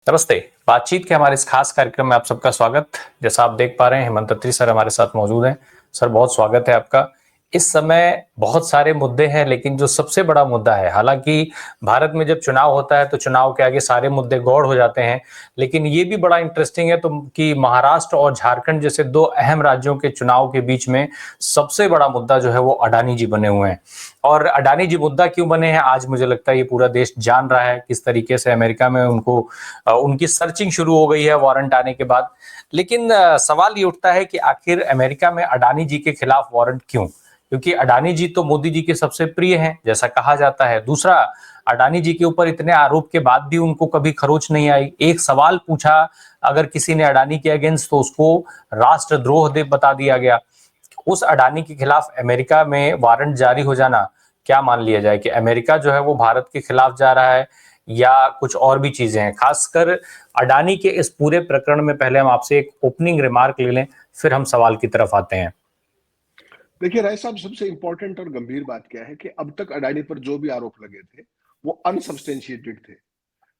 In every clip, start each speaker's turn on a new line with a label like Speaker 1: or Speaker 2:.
Speaker 1: नमस्ते। बातचीत के हमारे इस खास कार्यक्रम में आप सबका स्वागत। जैसा आप देख पा रहे हैं, हेमंत अत्री सर हमारे साथ मौजूद हैं। सर, बहुत स्वागत है आपका। इस समय बहुत सारे मुद्दे हैं, लेकिन जो सबसे बड़ा मुद्दा है, हालांकि भारत में जब चुनाव होता है तो चुनाव के आगे सारे मुद्दे गौड़ हो जाते हैं, लेकिन ये भी बड़ा इंटरेस्टिंग है तो कि महाराष्ट्र और झारखंड जैसे दो अहम राज्यों के चुनाव के बीच में सबसे बड़ा मुद्दा जो है वो अडानी जी बने हुए हैं। और अडानी जी मुद्दा क्यों बने हैं, आज मुझे लगता है ये पूरा देश जान रहा है। किस तरीके से अमेरिका में उनकी सर्चिंग शुरू हो गई है वारंट आने के बाद। लेकिन सवाल ये उठता है कि आखिर अमेरिका में अडानी जी के खिलाफ वारंट क्यों? क्योंकि अडानी जी तो मोदी जी के सबसे प्रिय हैं, जैसा कहा जाता है। दूसरा, अडानी जी के ऊपर इतने आरोप के बाद भी उनको कभी खरोच नहीं आई। एक सवाल पूछा अगर किसी ने अडानी के अगेंस्ट, तो उसको राष्ट्रद्रोह दे बता दिया गया। उस अडानी के खिलाफ अमेरिका में वारंट जारी हो जाना, क्या मान लिया जाए कि अमेरिका जो है वो भारत के खिलाफ जा रहा है या कुछ और भी चीजें हैं? खासकर अडानी के इस पूरे प्रकरण में पहले हम आपसे एक ओपनिंग रिमार्क ले लें, फिर हम सवाल की तरफ आते हैं।
Speaker 2: देखिए राय साहब, सबसे इंपॉर्टेंट और गंभीर बात क्या है कि अब तक अडानी पर जो भी आरोप लगे थे वो अनसब्सटेंशिएटेड थे।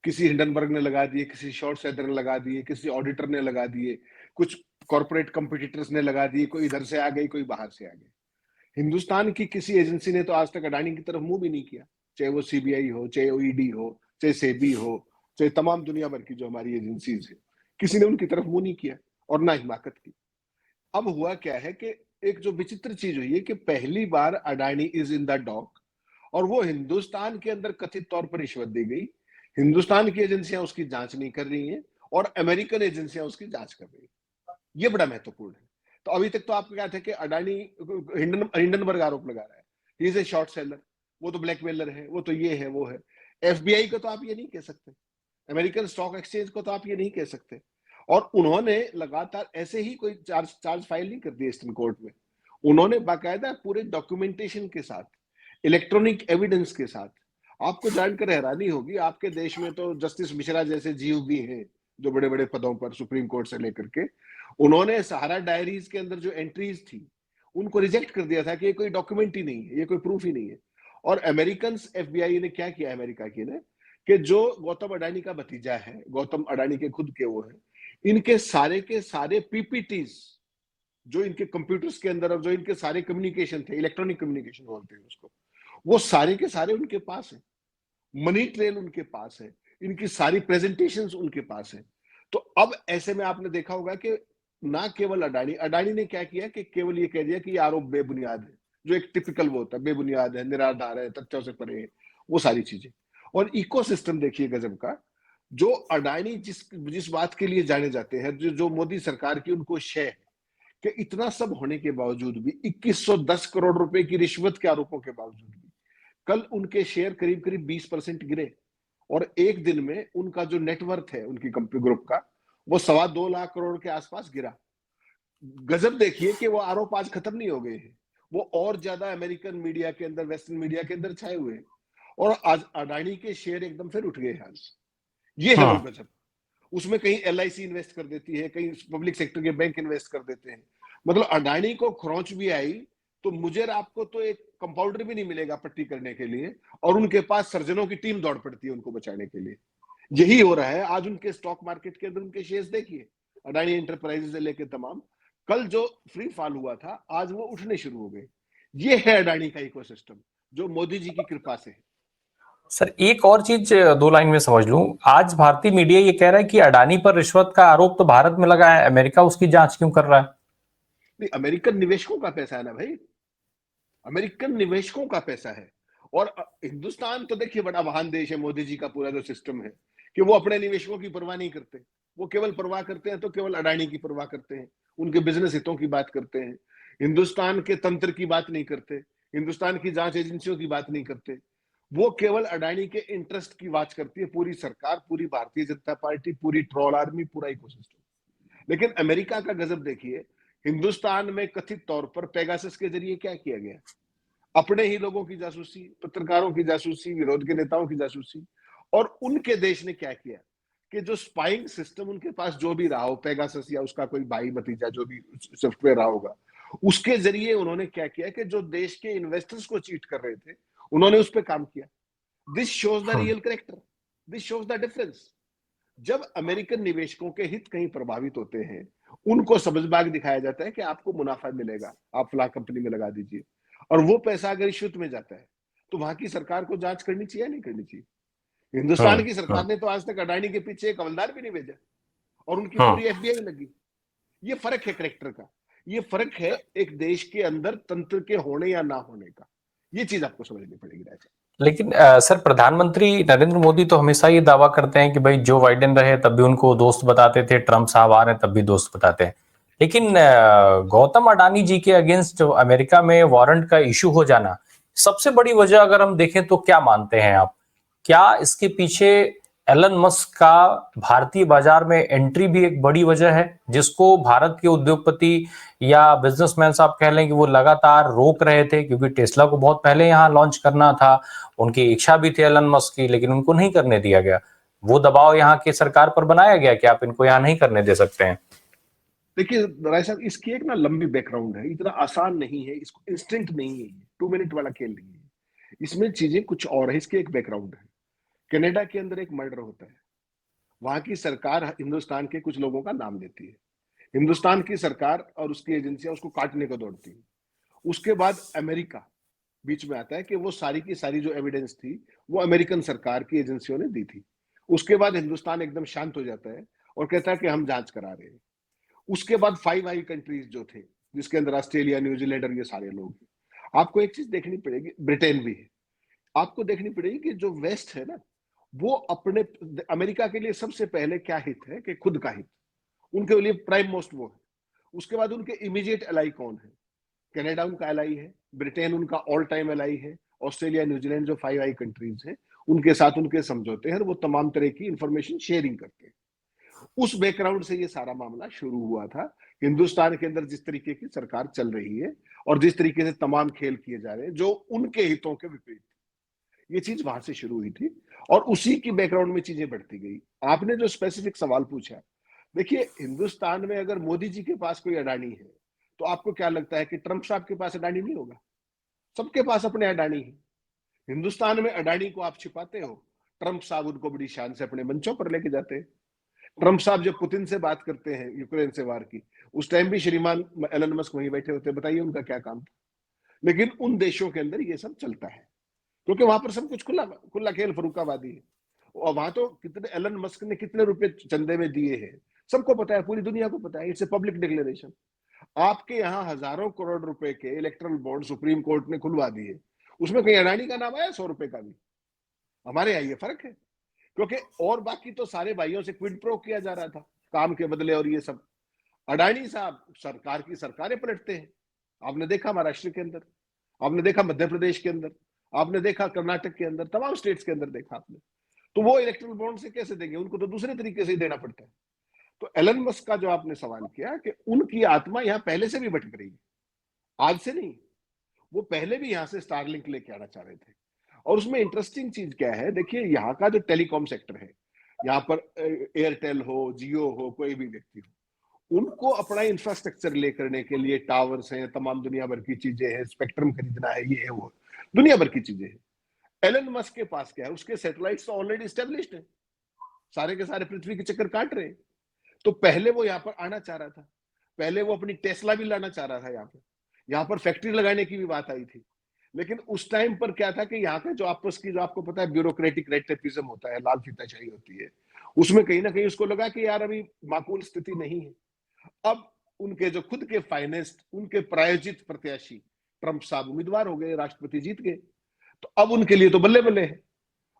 Speaker 2: किसी हिंडनबर्ग ने लगा दिए, किसी शॉर्ट सेलर ने लगा दिए, किसी ऑडिटर ने लगा दिए, कुछ कॉर्पोरेट कंपटीटर्स ने लगा दिए, कोई इधर से आ गई, कोई बाहर से आ गई। हिंदुस्तान की किसी एजेंसी ने तो आज तक अडानी की तरफ मुंह भी नहीं किया, चाहे वो सीबीआई हो, चाहे वो ईडी हो, चाहे सेबी हो, चाहे तमाम दुनिया भर की जो हमारी एजेंसीज है, किसी ने उनकी तरफ मुंह नहीं किया और ना हिमाकत की। अब हुआ क्या है कि एक जो विचित्र चीज हुई है कि पहली बार Adani is in the dock और वो हिंदुस्तान के अंदर कथित तौर पर रिश्वत दी गई। हिंदुस्तान की एजेंसियां उसकी जांच नहीं कर रही हैं और अमेरिकन एजेंसियां उसकी जांच कर रही हैं। ये बड़ा महत्वपूर्ण है। तो अभी तक तो आपको क्या था कि अडानी हिंडनबर्ग आरोप लगा रहा है, he is a short seller, वो तो ब्लैकमेलर है, वो तो ये है, वो है। एफबीआई को तो आप ये नहीं कह सकते, अमेरिकन स्टॉक एक्सचेंज को तो आप ये नहीं कह सकते। और उन्होंने लगातार ऐसे ही कोई चार्ज फाइल नहीं कर दिया ईस्टर्न कोर्ट में। उन्होंने बाकायदा पूरे डॉक्यूमेंटेशन के साथ, इलेक्ट्रॉनिक एविडेंस के साथ, आपको जानकर हैरानी होगी, आपके देश में तो जस्टिस मिश्रा जैसे जीव भी हैं जो बड़े बड़े पदों पर सुप्रीम कोर्ट से लेकर के, उन्होंने सहारा डायरीज के अंदर जो एंट्रीज थी उनको रिजेक्ट कर दिया था कि ये कोई डॉक्यूमेंट ही नहीं है, ये कोई प्रूफ ही नहीं है। और अमेरिकन एफबीआई ने क्या किया, अमेरिका की ने, कि जो गौतम अडानी का भतीजा है, गौतम अडानी के खुद के वो है, इनके सारे के सारे पीपीटीज जो इनके कंप्यूटर्स के अंदर और जो इनके सारे कम्युनिकेशन थे, इलेक्ट्रॉनिक कम्युनिकेशन बोलते हैं उसको, वो सारे के सारे उनके पास है। मनी ट्रेल उनके पास है, इनकी सारी प्रेजेंटेशंस उनके पास है। तो अब ऐसे में आपने देखा होगा कि ना केवल अडानी अडानी ने क्या किया कि केवल ये कह दिया कि ये आरोप बेबुनियाद है, जो एक टिपिकल वो होता है, बेबुनियाद है, निराधार है, तथ्यों से परे है, वो सारी चीजें। और इकोसिस्टम देखिए गजब का, जो अडानी जिस जिस बात के लिए जाने जाते हैं, जो मोदी सरकार की उनको शय है, कि इतना सब होने के बावजूद भी 2110 करोड़ रुपए की रिश्वत के आरोपों के बावजूद भी कल उनके शेयर करीब करीब 20% गिरे। और एक दिन में उनका जो नेटवर्थ है उनकी कंपनी ग्रुप का, वो 2.25 लाख करोड़ के आसपास गिरा। गजब देखिए कि वो आरोप आज खत्म नहीं हो गए हैं, वो और ज्यादा अमेरिकन मीडिया के अंदर, वेस्टर्न मीडिया के अंदर छाए हुए हैं। और आज अडानी के शेयर एकदम फिर उठ गए आज। ये है वो
Speaker 1: हम्म।
Speaker 2: गजब। उसमें कहीं एलआईसी इन्वेस्ट कर देती है, कहीं पब्लिक सेक्टर के बैंक इन्वेस्ट कर देते हैं। मतलब अडानी को खरोंच भी आई तो मुझे और आपको तो एक कंपाउंडर भी नहीं मिलेगा पट्टी करने के लिए, और उनके पास सर्जनों की टीम दौड़ पड़ती है उनको बचाने के लिए। यही हो रहा है आज उनके स्टॉक मार्केट के अंदर। उनके शेयर्स देखिए, अडानी एंटरप्राइजेस से लेकर तमाम, कल जो फ्री फॉल हुआ था आज वो उठने शुरू हो गए। ये है अडानी का इकोसिस्टम जो मोदी जी की कृपा से है।
Speaker 1: सर, एक और चीज दो लाइन में समझ लूं। आज भारतीय मीडिया ये कह रहा है कि अडानी पर रिश्वत का आरोप तो भारत में लगा है, अमेरिका उसकी जांच क्यों कर रहा है?
Speaker 2: नहीं, अमेरिकन निवेशकों का पैसा है ना भाई, अमेरिकन निवेशकों का पैसा है। और हिंदुस्तान तो देखिए बड़ा महान देश है, मोदी जी का पूरा जो सिस्टम है कि वो अपने निवेशकों की परवाह नहीं करते। वो केवल परवाह करते हैं तो केवल अडानी की परवाह करते हैं, उनके बिजनेस हितों की बात करते हैं, हिंदुस्तान के तंत्र की बात नहीं करते, हिंदुस्तान की जांच एजेंसियों की बात नहीं करते। वो केवल अडानी के इंटरेस्ट की बात करती है पूरी सरकार, पूरी भारतीय जनता पार्टी, पूरी ट्रोल आर्मी, पूरा इकोसिस्टम। लेकिन अमेरिका का गजब देखिए, हिंदुस्तान में कथित तौर पर पेगासस के जरिए क्या किया गया, अपने ही लोगों की जासूसी, पत्रकारों की जासूसी, विरोध के नेताओं की जासूसी। और उनके देश ने क्या किया कि जो स्पाइंग सिस्टम उनके पास जो भी रहा हो, पेगासस या उसका कोई भाई भतीजा जो भी सॉफ्टवेयर रहा होगा, उसके जरिए उन्होंने क्या किया कि जो देश के इन्वेस्टर्स को चीट कर रहे थे उन्होंने उस पर काम किया। This shows the
Speaker 1: hmm.
Speaker 2: Real character, this shows the difference. जब अमेरिकन निवेशकों के हित कहीं प्रभावित होते हैं, उनको सबजबाग दिखाया जाता है कि आपको मुनाफा मिलेगा, आप फला कंपनी में लगा दीजिए, और वो पैसा अगर रिश्वत में जाता है तो वहां की सरकार को जांच करनी चाहिए या नहीं करनी चाहिए? हिंदुस्तान की सरकार
Speaker 1: हम्म
Speaker 2: ने तो आज तक अडानी के पीछे एक हवलदार भी नहीं भेजा, और उनकी
Speaker 1: हम्म
Speaker 2: पूरी एफबीआई लगी। ये फर्क है करेक्टर का, ये फर्क है एक देश के अंदर तंत्र के होने या ना होने का। ये चीज आपको समझनी पड़ेगी राजा।
Speaker 1: लेकिन सर, प्रधानमंत्री नरेंद्र मोदी तो हमेशा ये दावा करते हैं कि भाई जो बाइडेन रहे तब भी उनको दोस्त बताते थे, ट्रम्प साहब आ रहे हैं तब भी दोस्त बताते हैं। लेकिन गौतम अडानी जी के अगेंस्ट जो अमेरिका में वारंट का इशू हो जाना, सबसे बड़ी वजह अगर हम देखें तो क्या मानते हैं आप? क्या इसके पीछे एलन मस्क का भारतीय बाजार में एंट्री भी एक बड़ी वजह है, जिसको भारत के उद्योगपति या बिजनेसमैन साहब कह लें कि वो लगातार रोक रहे थे, क्योंकि टेस्ला को बहुत पहले यहां लॉन्च करना था, उनकी इच्छा भी थी एलन मस्क की, लेकिन उनको नहीं करने दिया गया। वो दबाव यहाँ की सरकार पर बनाया गया कि आप इनको यहाँ नहीं करने दे सकते हैं।
Speaker 2: देखिए राय साहब, इसकी एक ना लंबी बैकग्राउंड है, इतना आसान नहीं है, इसको इंस्टेंट नहीं है, 2 मिनट वाला खेल नहीं है। इसमें चीजें कुछ और है, इसकी एक बैकग्राउंड है। कनाडा के अंदर एक मर्डर होता है, वहां की सरकार हिंदुस्तान के कुछ लोगों का नाम लेती है, हिंदुस्तान की सरकार और उसकी एजेंसियां उसको काटने को दौड़ती है। उसके बाद अमेरिका बीच में आता है कि वो सारी की सारी जो एविडेंस थी वो अमेरिकन सरकार की एजेंसियों ने दी थी। उसके बाद हिंदुस्तान एकदम शांत हो जाता है और कहता है कि हम जांच करा रहे हैं। उसके बाद 5 आई कंट्रीज जो थे, जिसके अंदर ऑस्ट्रेलिया, न्यूजीलैंड और ये सारे लोग हैं। आपको एक चीज देखनी पड़ेगी, ब्रिटेन भी है। आपको देखनी पड़ेगी कि जो वेस्ट है ना, वो अपने, अमेरिका के लिए सबसे पहले क्या हित है कि खुद का हित, उनके लिए प्राइम मोस्ट वो है। उसके बाद उनके इमीडिएट एलाई कौन है? कनाडा उनका एलाई है, ब्रिटेन उनका ऑल टाइम एलाई है, ऑस्ट्रेलिया, न्यूजीलैंड जो 5 आई कंट्रीज है, उनके साथ उनके समझौते हैं, वो तमाम तरह की इंफॉर्मेशन शेयरिंग करते हैं। उस बैकग्राउंड से ये सारा मामला शुरू हुआ था। हिंदुस्तान के अंदर जिस तरीके की सरकार चल रही है और जिस तरीके से तमाम खेल किए जा रहे हैं जो उनके हितों के विपरीत, ये चीज वहां से शुरू हुई थी और उसी की बैकग्राउंड में चीजें बढ़ती गई। आपने जो स्पेसिफिक सवाल पूछा, देखिए हिंदुस्तान में अगर मोदी जी के पास कोई अडानी है, तो आपको क्या लगता है कि ट्रंप साहब के पास अडानी नहीं होगा? सबके पास अपने अडानी है। हिंदुस्तान में अडानी को आप छिपाते हो, ट्रंप साहब उनको बड़ी शान से अपने मंचों पर लेके जाते हैं। ट्रंप साहब जब पुतिन से बात करते हैं यूक्रेन से वार की, उस टाइम भी श्रीमान एलन मस्क वहीं बैठे होते हैं। बताइए उनका क्या काम था? लेकिन उन देशों के अंदर ये सब चलता है क्योंकि वहां पर सब कुछ खुला खुला खेल फरूकाबादी है। और वहां तो कितने, एलन मस्क ने कितने रुपए चंदे में दिए हैं सबको पता है, पूरी दुनिया को पता है। It's a public declaration. आपके यहाँ हजारों करोड़ रुपए के इलेक्ट्रल बॉन्ड सुप्रीम कोर्ट ने खुलवा दिए, उसमें कहीं अडानी का नाम आया 100 रुपए का भी? हमारे यहाँ ये फर्क है, क्योंकि और बाकी तो सारे भाइयों से क्विड प्रो किया जा रहा था काम के बदले, और ये सब अडानी साहब सरकार की सरकारें पलटते हैं। आपने देखा महाराष्ट्र के अंदर, आपने देखा मध्य प्रदेश के अंदर, आपने देखा कर्नाटक के अंदर, तमाम स्टेट्स के अंदर देखा आपने। तो वो इलेक्ट्रल बॉन्ड से कैसे देंगे? उनको तो दूसरे तरीके से ही देना पड़ता है। तो एलन मस्क का जो आपने सवाल किया कि उनकी आत्मा यहाँ पहले से भी भटक रही है, आज से नहीं, वो पहले भी यहाँ से स्टारलिंक लेके आना चाह रहे थे। और उसमें इंटरेस्टिंग चीज क्या है, देखिए यहाँ का जो टेलीकॉम सेक्टर है, यहाँ पर एयरटेल हो, जियो हो, कोई भी व्यक्ति हो, उनको अपना इंफ्रास्ट्रक्चर ले करने के लिए टावर्स हैं, तमाम दुनिया भर की चीजें हैं, स्पेक्ट्रम खरीदना है, ये है वो, दुनिया भर की चीजें हैं। एलन मस्क के पास क्या है? उसके सैटेलाइट्स तो ऑलरेडी स्टेब्लिश्ड है, सारे के सारे पृथ्वी के चक्कर काट रहे हैं। तो पहले वो यहाँ पर आना चाह रहा था, पहले वो अपनी टेस्ला भी लाना चाह रहा था, यहाँ पर फैक्ट्री लगाने की भी बात आई थी। लेकिन उस टाइम पर क्या था कि यहाँ का जो आपस की, जो आपको पता है ब्यूरोक्रेटिक रेड होता है, लाल फीताशाही होती है, उसमें कहीं ना कहीं उसको लगा कि यार अभी माकूल स्थिति नहीं है। अब उनके जो खुद के फाइनेंस्ट, उनके प्रायोजित प्रत्याशी ट्रंप साहब उम्मीदवार हो गए, राष्ट्रपति जीत गए, तो अब उनके लिए तो बल्ले बल्ले है।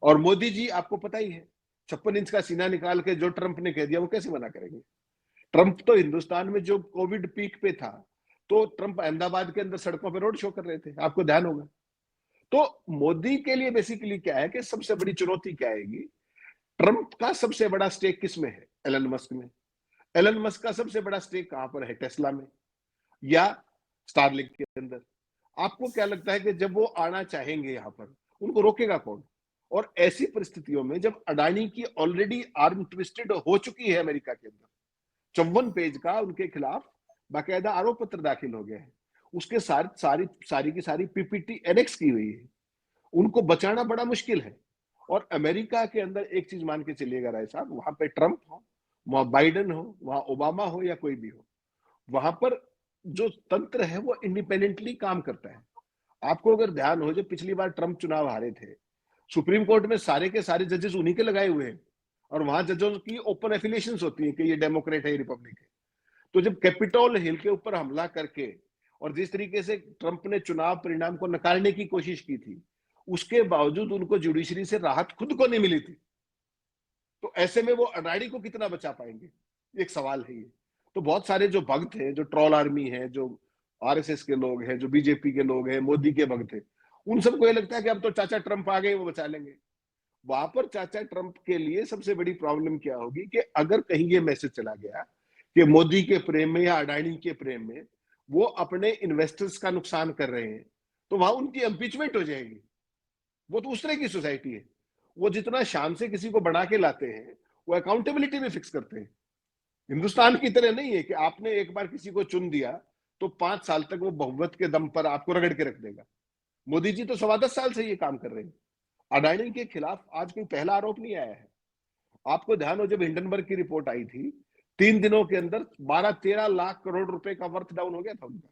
Speaker 2: और मोदी जी आपको पता ही है, 56 इंच का सीना निकाल के जो ट्रंप ने कह दिया वो कैसे मना करेंगे? ट्रंप तो हिंदुस्तान में जो कोविड पीक पे था, तो ट्रंप अहमदाबाद के अंदर सड़कों पे रोड शो कर रहे थे, आपको ध्यान होगा। तो मोदी के लिए बेसिकली क्या है कि सबसे बड़ी चुनौती क्या आएगी? ट्रंप का सबसे बड़ा स्टेक किस में है? एलन मस्क में। एलन मस्क का सबसे बड़ा स्टेक कहां पर है? टेस्ला में या स्टारलिंक के अंदर। आपको क्या लगता है कि जब वो आना चाहेंगे यहां पर, उनको रोकेगा कौन? और ऐसी परिस्थितियों में जब अडानी की ऑलरेडी आर्म ट्विस्टेड हो चुकी है अमेरिका के अंदर, 54 पेज का उनके खिलाफ बाकायदा आरोप पत्र दाखिल हो गया है, उसके सारी सारी सारी की सारी पीपीटी एनेक्स की हुई है, उनको बचाना बड़ा मुश्किल है। और अमेरिका के अंदर एक चीज मान के चलिएगा राय साहब, वहां पे ट्रंप हो, वहां बाइडेन हो, वहां ओबामा हो या कोई भी हो, वहां पर जो तंत्र है वो इंडिपेंडेंटली काम करता है। आपको अगर ध्यान हो, जब पिछली बार ट्रंप चुनाव हारे थे, सुप्रीम कोर्ट में सारे के सारे जजेस उन्हीं के लगाए हुए हैं, और वहां जजों की ओपन एफिलिएशन होती है कि ये डेमोक्रेट है, रिपब्लिक है। तो जब कैपिटोल हिल के ऊपर हमला करके और जिस तरीके से ट्रंप ने चुनाव परिणाम को नकारने की कोशिश की थी, उसके बावजूद उनको जुडिशरी से राहत खुद को नहीं मिली थी। तो ऐसे में वो अडानी को कितना बचा पाएंगे, एक सवाल है ये। तो बहुत सारे जो भक्त हैं, जो ट्रोल आर्मी है, जो आरएसएस के लोग हैं, जो बीजेपी के लोग हैं, मोदी के भक्त हैं, उन सबको ये लगता है कि अब तो चाचा ट्रंप आ गए, वो बचा लेंगे। वहां पर चाचा ट्रंप के लिए सबसे बड़ी प्रॉब्लम क्या होगी कि अगर कहीं ये मैसेज चला गया कि मोदी के प्रेम में या अडानी के प्रेम में वो अपने इन्वेस्टर्स का नुकसान कर रहे हैं, तो वहां उनकी इम्पीचमेंट हो जाएगी। वो तो उस तरह की सोसाइटी है। वो जितना शान से किसी को बना के लाते हैं, वो अकाउंटेबिलिटी भी फिक्स करते हैं। हिंदुस्तान की तरह नहीं है कि आपने एक बार किसी को चुन दिया तो 5 साल तक वो बहुमत के दम पर आपको रगड़ के रख देगा। मोदी जी तो 10.25 साल से ये काम कर रहे हैं। अडानी के खिलाफ आज कोई पहला आरोप नहीं आया है। आपको ध्यान हो, जब हिंडनबर्ग की रिपोर्ट आई थी, 3 दिनों के अंदर 12-13 लाख करोड़ रुपए का वर्थ डाउन हो गया था उनका।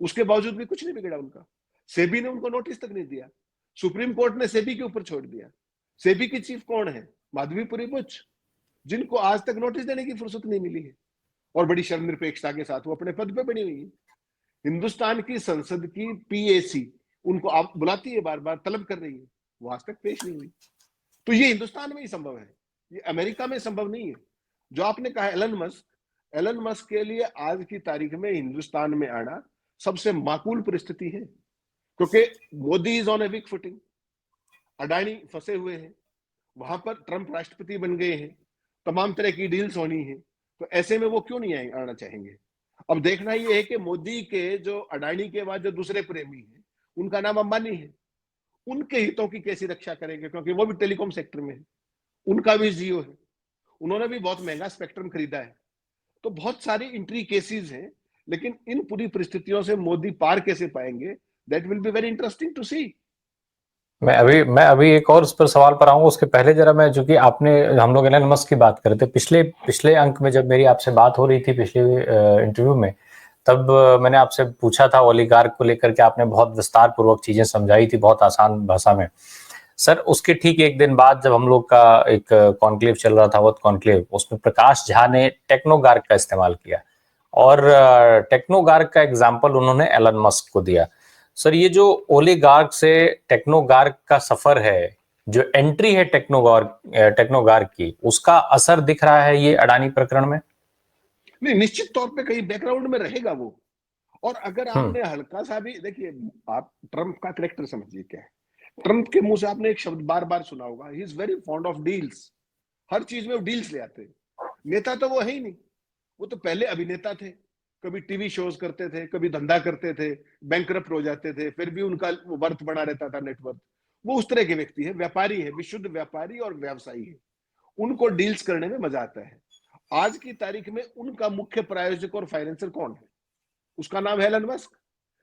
Speaker 2: उसके बावजूद भी कुछ नहीं बिगड़ा उनका। सेबी ने उनको नोटिस तक नहीं दिया। सुप्रीम कोर्ट ने सेबी के ऊपर छोड़ दिया। सेबी की चीफ कौन है? माधवीपुरी बुच, जिनको आज तक नोटिस देने की फुर्सत नहीं मिली है, और बड़ी शर्मनिरपेक्षता के साथ वो अपने पद पे बनी हुई है। हिंदुस्तान की संसद की पीएसी उनको आप बुलाती है, बार बार तलब कर रही है, वो आज तक पेश नहीं हुई। तो ये हिंदुस्तान में ही संभव है, ये अमेरिका में संभव नहीं है। जो आपने कहा एलन मस्क के लिए आज की तारीख में हिंदुस्तान में आना सबसे माकूल परिस्थिति है, क्योंकि Modi is on a weak footing, Adani फंसे हुए हैं, वहां पर ट्रंप राष्ट्रपति बन गए हैं, तमाम तरह की डील्स होनी है। तो ऐसे में वो क्यों नहीं आना चाहेंगे? अब देखना ये है कि मोदी के जो अडानी के बाद जो दूसरे प्रेमी हैं, उनका नाम अंबानी है, उनके हितों की कैसी रक्षा करेंगे, क्योंकि वो भी टेलीकॉम सेक्टर में है, उनका भी जियो है, उन्होंने भी बहुत महंगा स्पेक्ट्रम खरीदा है। तो बहुत सारी इंट्री केसेस हैं, लेकिन इन पूरी परिस्थितियों से मोदी पार कैसे पाएंगे, that will be very interesting to see.
Speaker 1: मैं अभी एक और उस पर सवाल पर आऊंगा, उसके पहले जरा मैं, चूंकि आपने, हम लोग एलन मस्क की बात कर रहे थे पिछले पिछले अंक में, जब मेरी आपसे बात हो रही थी पिछले इंटरव्यू में, तब मैंने आपसे पूछा था ओलिगार्क को लेकर के, आपने बहुत विस्तार पूर्वक चीजें समझाई थी बहुत आसान भाषा में। सर, उसके ठीक एक दिन बाद जब हम लोग का एक कॉन्क्लेव चल रहा था, वो कॉन्क्लेव, उसमें प्रकाश झा ने टेक्नोगार्क का इस्तेमाल किया, और टेक्नोगार्क का एग्जाम्पल उन्होंने एलन मस्क को दिया। सर, ये जो ओलिगार्क से टेक्नोगार्क का सफर है, जो एंट्री है टेक्नोगार्क की, उसका असर दिख रहा है ये अडानी प्रकरण में?
Speaker 2: नहीं, निश्चित तौर पे कहीं बैकग्राउंड में रहेगा वो। और अगर
Speaker 1: हम्म।
Speaker 2: आपने हल्का सा भी देखिए, आप ट्रंप का करेक्टर समझिए क्या है। ट्रंप के मुंह से आपने एक शब्द बार बार सुना होगा, he is very fond of deals. हर चीज में वो डील्स ले आते हैं। नेता तो वो है ही नहीं, वो तो पहले अभिनेता थे, कभी टीवी शोज करते थे, कभी धंधा करते थे, बैंकरप्ट हो जाते थे, फिर भी उनका वर्थ बना रहता था, नेटवर्थ। वो उस तरह के व्यक्ति है, व्यापारी है, विशुद्ध व्यापारी और व्यवसायी है। उनको डील्स करने में मजा आता है। आज की तारीख में उनका मुख्य प्रायोजक और फाइनेंसर कौन है? उसका नाम है एलन मस्क।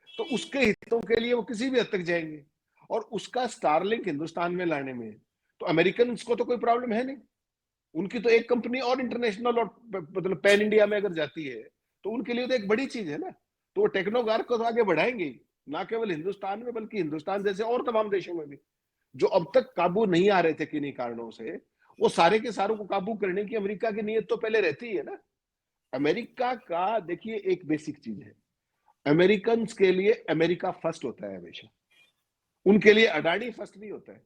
Speaker 2: तो उसके हितों के लिए वो किसी भी हद तक जाएंगे, और उसका स्टारलिंक हिंदुस्तान में लाने में तो अमेरिकन को तो कोई प्रॉब्लम है नहीं। उनकी तो एक कंपनी और इंटरनेशनल और मतलब पैन इंडिया में अगर जाती है, तो उनके लिए तो एक बड़ी चीज है ना। तो वो टेक्नोगार्क को तो आगे बढ़ाएंगे ही, ना केवल हिंदुस्तान में बल्कि हिंदुस्तान जैसे और तमाम देशों में भी, जो अब तक काबू नहीं आ रहे थे किन्हीं कारणों से। वो सारे के सारों को काबू करने की अमेरिका की नीयत तो पहले रहती है ना। अमेरिका का देखिए एक बेसिक चीज है, अमेरिकन के लिए अमेरिका फर्स्ट होता है हमेशा। उनके लिए अडानी फर्स्ट नहीं होता है।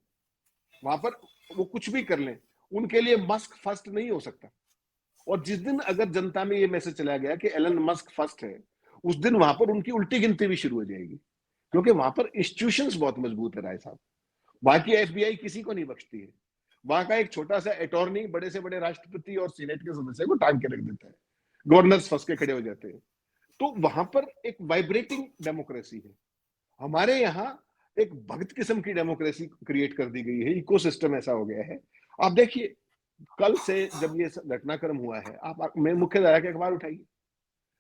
Speaker 2: वहां पर वो कुछ भी कर लें, उनके लिए मस्क फर्स्ट नहीं हो सकता। और जिस दिन अगर जनता में ये मैसेज चला गया कि एलन मस्क फर्स्ट है, उस दिन वहां पर उनकी उल्टी गिनती भी शुरू हो जाएगी, क्योंकि वहां पर इंस्टीट्यूशंस बहुत मजबूत है राय साहब। वहां की एफबीआई किसी को नहीं बख्शती है। वहां का एक छोटा सा अटॉर्नी बड़े से बड़े राष्ट्रपति और सीनेट के सदस्य को टांग के रख देता है, गवर्नर्स फंस के खड़े हो जाते हैं। तो वहां पर एक वाइब्रेटिंग डेमोक्रेसी है। हमारे यहाँ एक भक्त किस्म की डेमोक्रेसी क्रिएट कर दी गई है, इकोसिस्टम ऐसा हो गया है। आप देखिए, कल से जब ये घटनाक्रम हुआ है, आप मैं मुख्य धारा के अखबार उठाइए,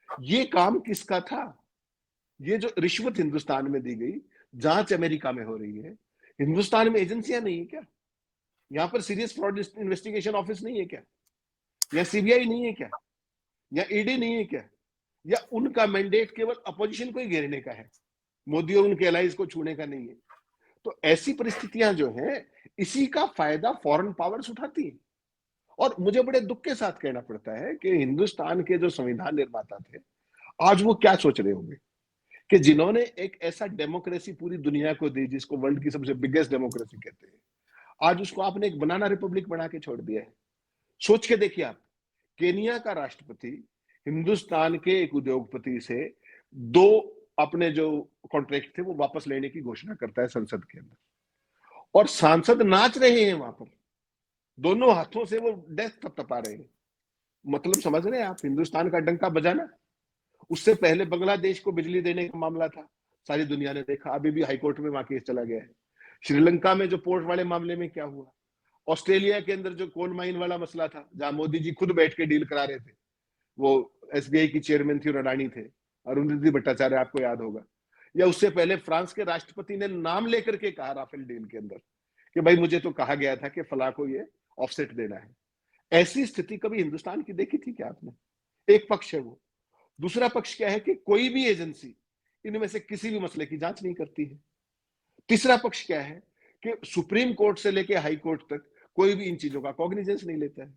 Speaker 2: ये काम किसका था? ये जो रिश्वत हिंदुस्तान में दी गई, जांच अमेरिका में हो रही है, हिंदुस्तान में एजेंसियां नहीं है क्या? यहाँ पर सीरियस फ्रॉड इन्वेस्टिगेशन ऑफिस नहीं है क्या? या सीबीआई नहीं है क्या? या ईडी नहीं है क्या? या उनका मैंडेट केवल अपोजिशन को ही घेरने का है, मोदी और उनके एलाइज को छूने का नहीं है? तो ऐसी परिस्थितियां जो हैं, इसी का फायदा फॉरेन पावर्स उठाती है। और मुझे बड़े दुख के साथ कहना पड़ता है कि हिंदुस्तान के जो संविधान निर्माता थे, आज वो क्या सोच रहे होंगे कि जिन्होंने एक ऐसा डेमोक्रेसी पूरी दुनिया को दी, जिसको वर्ल्ड की सबसे बिगेस्ट डेमोक्रेसी कहते हैं, आज उसको आपने एक बनाना रिपब्लिक बना के छोड़ दिया है। सोच के देखिए आप, केनिया का राष्ट्रपति हिंदुस्तान के एक उद्योगपति से 2 अपने जो कॉन्ट्रैक्ट थे वो वापस लेने की घोषणा करता है संसद के अंदर, और सांसद नाच रहे हैं वहां पर, दोनों हाथों से वो डेस्क थपथपा रहे हैं। मतलब समझ रहे हैं आप हिंदुस्तान का डंका बजाना? उससे पहले बांग्लादेश को बिजली देने का मामला था, सारी दुनिया ने देखा, अभी भी हाईकोर्ट में वहां केस चला गया है। श्रीलंका में जो पोर्ट वाले मामले में क्या हुआ, ऑस्ट्रेलिया के अंदर जो कोल माइन वाला मसला था, जहां मोदी जी खुद बैठ के डील करा रहे थे, वो एसबीआई की चेयरमैन थी और अडानी थे, अरुंधति भट्टाचार्य, आपको याद होगा। या उससे पहले फ्रांस के राष्ट्रपति ने नाम लेकर के कहा राफेल डील के अंदर कि भाई मुझे तो कहा गया था कि फला को ये ऑफसेट देना है। ऐसी स्थिति कभी हिंदुस्तान की देखी थी क्या आपने? एक पक्ष है वो। दूसरा पक्ष क्या है कि कोई भी एजेंसी इनमें से किसी भी मसले की जांच नहीं करती है। तीसरा पक्ष क्या है कि सुप्रीम कोर्ट से लेकर हाई कोर्ट तक कोई भी इन चीजों का कॉग्निजेंस नहीं लेता है।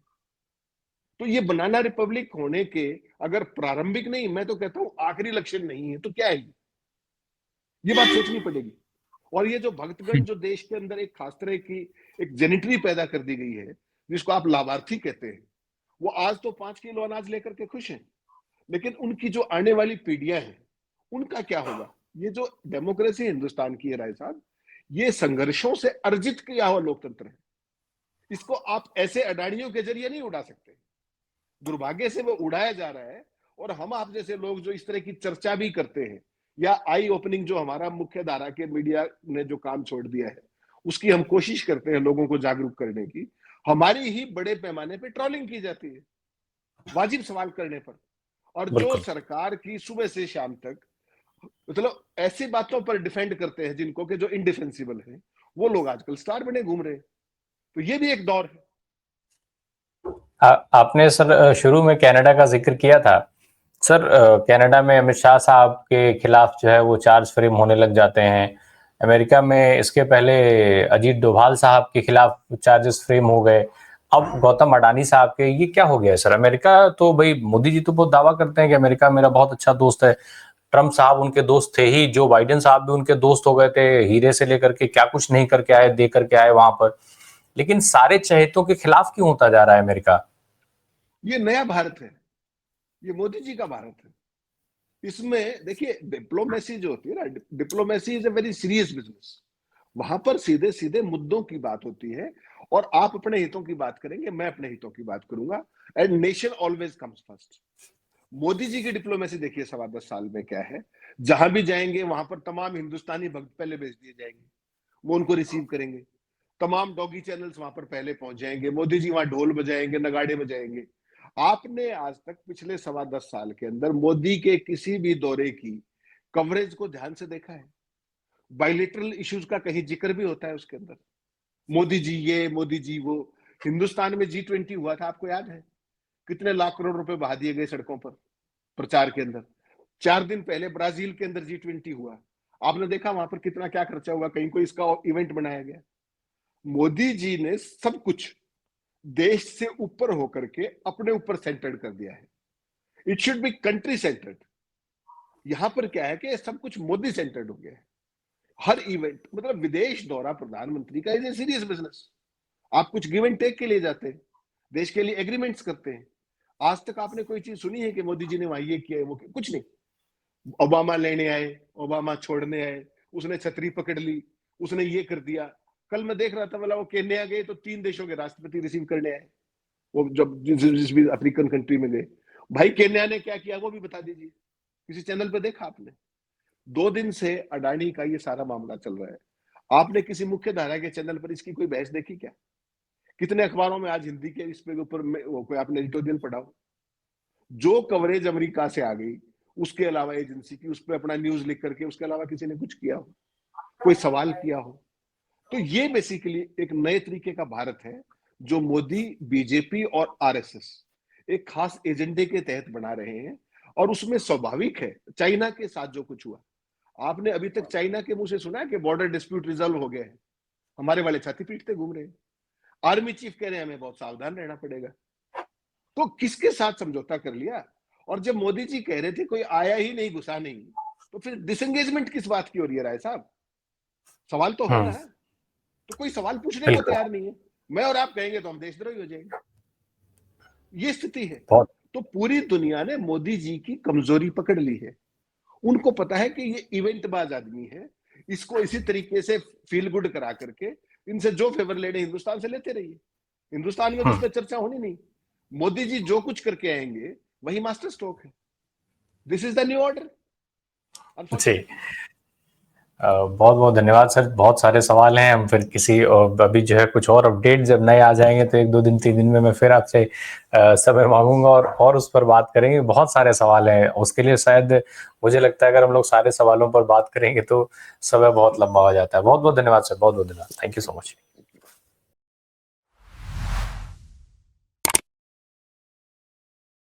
Speaker 2: तो ये बनाना रिपब्लिक होने के अगर प्रारंभिक नहीं, मैं तो कहता हूं आखिरी लक्षण नहीं है, तो क्या है ये बात सोचनी पड़ेगी। और ये जो भक्तगण जो देश के अंदर एक खास तरह की एक जेनेटरी पैदा कर दी गई है, जिसको आप लाभार्थी कहते हैं, वो आज तो 5 किलो अनाज लेकर के खुश हैं, लेकिन उनकी जो आने वाली पीढ़ियां हैं उनका क्या होगा? ये जो डेमोक्रेसी हिंदुस्तान की है राय साहब, ये संघर्षों से अर्जित किया हुआ लोकतंत्र है। इसको आप ऐसे अडानियों के जरिए नहीं उड़ा सकते। दुर्भाग्य से वो उड़ाया जा रहा है, और हम आप जैसे लोग जो इस तरह की चर्चा भी करते हैं, या आई ओपनिंग जो हमारा मुख्य धारा के मीडिया ने जो काम छोड़ दिया है, उसकी हम कोशिश करते हैं लोगों को जागरूक करने की, हमारी ही बड़े पैमाने पे ट्रोलिंग की जाती है वाजिब सवाल करने पर। और जो
Speaker 1: बिल्कुल।
Speaker 2: सरकार की सुबह से शाम तक मतलब ऐसी बातों पर डिफेंड करते हैं जिनको कि जो इनडिफेंसिबल है, वो लोग आजकल स्टार बने घूम रहे हैं। तो ये भी एक दौर है।
Speaker 1: आपने सर शुरू में कनाडा का जिक्र किया था। सर कनाडा में अमित शाह साहब के खिलाफ जो है वो चार्ज फ्रेम होने लग जाते हैं। अमेरिका में इसके पहले अजीत डोभाल साहब के खिलाफ चार्जेस फ्रेम हो गए। अब गौतम अडानी साहब के, ये क्या हो गया है सर? अमेरिका तो भाई मोदी जी तो बहुत दावा करते हैं कि अमेरिका मेरा बहुत अच्छा दोस्त है। ट्रम्प साहब उनके दोस्त थे ही, जो बाइडेन साहब भी उनके दोस्त हो गए थे, हीरे से लेकर के क्या कुछ नहीं करके आए, दे करके आए वहां पर। लेकिन सारे चहेतों के खिलाफ क्यों होता जा रहा है अमेरिका?
Speaker 2: ये नया भारत है, ये मोदी जी का भारत है। इसमें देखिए डिप्लोमेसी जो होती है ना, diplomacy is a very serious business. वहां पर सीधे सीधे मुद्दों की बात होती है, और आप अपने हितों की बात करेंगे, मैं अपने हितों की बात करूंगा, and nation always comes first. Modi ji की डिप्लोमेसी देखिए 10.25 साल में क्या है। जहां भी जाएंगे वहां पर तमाम हिंदुस्तानी भक्त पहले भेज दिए जाएंगे, वो उनको रिसीव करेंगे। तमाम डॉगी चैनल्स वहां पर पहले पहुंच जाएंगे, मोदी जी वहां ढोल बजाएंगे, नगाड़े बजाएंगे। आपने आज तक पिछले 10.25 साल के अंदर मोदी के किसी भी दौरे की कवरेज को ध्यान से देखा है? बायलेटरल इश्यूज का कहीं जिक्र भी होता है उसके अंदर? मोदी जी ये, मोदी जी वो। हिंदुस्तान में G20 हुआ था, आपको याद है? कितने लाख करोड़ रुपए बहा दिए गए सड़कों पर प्रचार के अंदर। 4 दिन पहले ब्राजील के अंदर G20 हुआ, आपने देखा वहां पर कितना क्या खर्चा हुआ, कहीं कोई इसका इवेंट बनाया गया? मोदी जी ने सब कुछ देश से ऊपर होकर के अपने ऊपर सेंटर्ड कर दिया है। It should be country centred. यहां पर क्या है कि सब कुछ मोदी सेंटर्ड हो गया है। हर इवेंट मतलब विदेश दौरा प्रधानमंत्री का इज ए सीरियस बिजनेस। आप कुछ गिव एंड टेक के लिए जाते हैं, देश के लिए एग्रीमेंट्स करते हैं। आज तक आपने कोई चीज सुनी है कि मोदी जी ने वहां ये किया है, वो किया? कुछ नहीं। ओबामा लेने आए, ओबामा छोड़ने आए, उसने छतरी पकड़ ली, उसने ये कर दिया। कल मैं देख रहा था, मतलब वो केन्या गए तो 3 देशों के राष्ट्रपति रिसीव करने आए, वो जब जिस भी अफ्रीकन कंट्री में गए। भाई केन्या ने क्या किया वो भी बता दीजिए, किसी चैनल पे देखा आपने? 2 दिन से अडानी का ये सारा मामला चल रहा है। आपने किसी मुख्य धारा के चैनल पर इसकी कोई बहस देखी क्या? कितने अखबारों में आज हिंदी के इस पे ऊपर कोई आपने एडिटोरियल पढ़ा हो? जो कवरेज अमेरिका से आ गई, उसके अलावा एजेंसी की उस पर अपना न्यूज लिख करके, उसके अलावा किसी ने कुछ किया हो, कोई सवाल किया हो? तो ये बेसिकली एक नए तरीके का भारत है जो मोदी, बीजेपी और आरएसएस एक खास एजेंडे के तहत बना रहे हैं। और उसमें स्वाभाविक है चाइना के साथ जो कुछ हुआ, आपने अभी तक चाइना के मुंह से सुना है कि बॉर्डर डिस्प्यूट रिजॉल्व हो गया है? हमारे वाले छाती पीटते घूम रहे हैं। आर्मी चीफ कह रहे हैं हमें बहुत सावधान रहना पड़ेगा। तो किसके साथ समझौता कर लिया? और जब मोदी जी कह रहे थे कोई आया ही नहीं, घुसा नहीं, तो फिर डिसएंगेजमेंट किस बात की हो रही है राय साहब? सवाल तो है ना। तो कोई सवाल पूछने को
Speaker 1: बिल्कुल।
Speaker 2: तैयार नहीं है। मैं और आप कहेंगे तो हम देशद्रोही हो जाएंगे। ये स्थिति है।
Speaker 1: बहुत
Speaker 2: तो पूरी दुनिया ने मोदी जी की कमजोरी पकड़ ली है। उनको पता है कि ये इवेंटबाज आदमी है, इसको इसी तरीके से फील गुड करा करके इनसे जो फेवर लेने हिंदुस्तान से लेते रहिए। हिंदुस्तान में तो इस पर चर्चा होनी नहीं। मोदी जी जो कुछ करके आएंगे वही मास्टर स्ट्रोक है। This is the new order
Speaker 1: जी। बहुत बहुत धन्यवाद सर। बहुत सारे सवाल हैं, हम फिर किसी अभी जो है कुछ और अपडेट जब नए आ जाएंगे तो 1-2 दिन 3 दिन में मैं फिर आपसे समय मांगूंगा और उस पर बात करेंगे। बहुत सारे सवाल हैं, उसके लिए शायद मुझे लगता है अगर हम लोग सारे सवालों पर बात करेंगे तो समय बहुत लंबा हो जाता है। बहुत बहुत धन्यवाद सर, बहुत बहुत धन्यवाद। Thank you so much.